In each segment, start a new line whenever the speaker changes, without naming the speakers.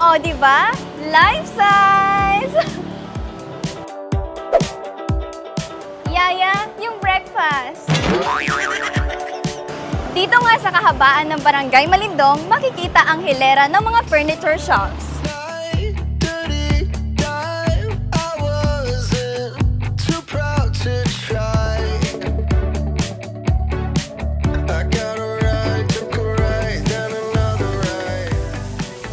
O, di ba? Life size! Yaya, yung breakfast. Dito nga sa kahabaan ng Barangay Malindong, makikita ang hilera ng mga furniture shops.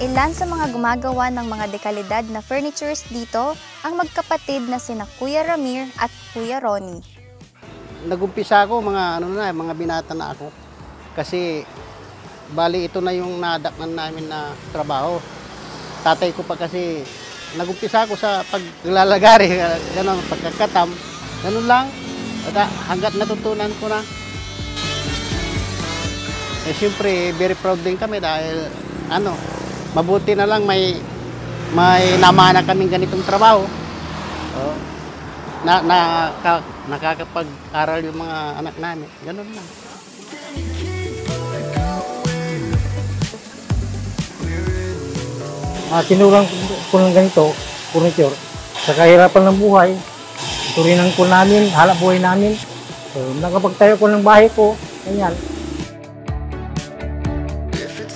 Ilan sa mga gumagawa ng mga dekalidad na furnitures dito ang magkapatid na sina Kuya Ramir at Kuya Ronnie.
Nagumpisa ako mga binata na ako. Kasi bali ito na yung nadaknan namin na trabaho. Tatay ko pa kasi nagumpisa ako sa paglalagari, gano'n, pagkakatam, gano'n lang. At hanggat natutunan ko na. Eh siyempre, very proud din kami dahil mabuti na lang may namana kaming ganitong trabaho. Nakakapag-aral yung mga anak namin. Ganun lang.
Tinulang ko ng ganito, furniture, sa kahirapan ng buhay, turinan ko namin, halap buhay namin. So, nakapagtayo ko ng bahay ko, ganyan.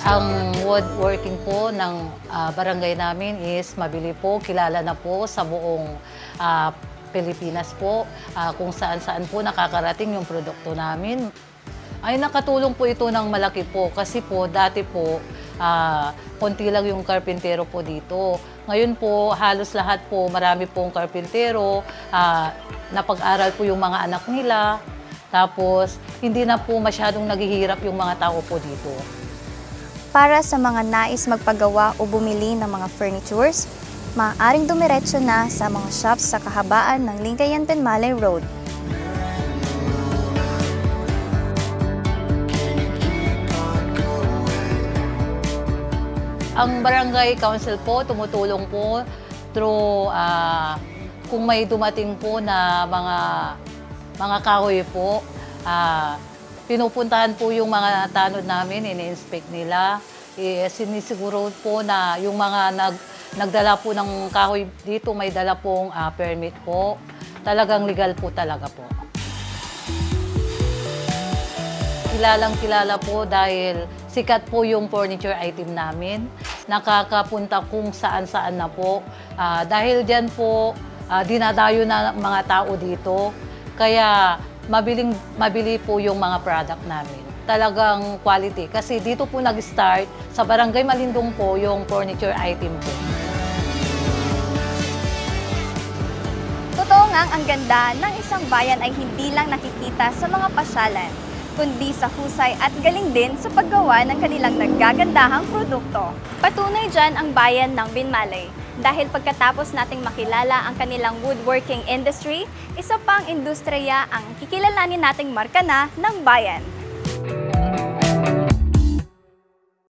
Ang woodworking po ng barangay namin is mabili po, kilala na po sa buong Pilipinas po, kung saan-saan po nakakarating yung produkto namin. Ay nakatulong po ito ng malaki po kasi po dati po konti lang yung karpintero po dito. Ngayon po halos lahat po, marami pong karpintero, napag-aral po yung mga anak nila, tapos hindi na po masyadong naghihirap yung mga tao po dito.
Para sa mga nais magpagawa o bumili ng mga furnitures, maaaring dumiretso na sa mga shops sa kahabaan ng Lingayen Penmalay Road.
Ang Barangay Council po tumutulong po through kung may dumating po na mga kahoy po, pinupuntahan po yung mga tanod namin, ini-inspect nila. Sinisiguro po na yung mga nagdala po ng kahoy dito may dala pong permit po. Talagang legal po talaga po. Kilalang-kilala po dahil sikat po yung furniture item namin. Nakakapunta kung saan-saan na po. Dahil dyan po, dinadayo na mga tao dito. Kaya mabili po yung mga product namin. Talagang quality. Kasi dito po nag-start, sa Barangay Malindong po, yung furniture item po.
Totoo ngang ang ganda ng isang bayan ay hindi lang nakikita sa mga pasyalan, kundi sa husay at galing din sa paggawa ng kanilang naggagandahang produkto. Patunay dyan ang bayan ng Binmalay. Dahil pagkatapos nating makilala ang kanilang woodworking industry, isa pang industriya ang kikilalanin nating marka na ng bayan.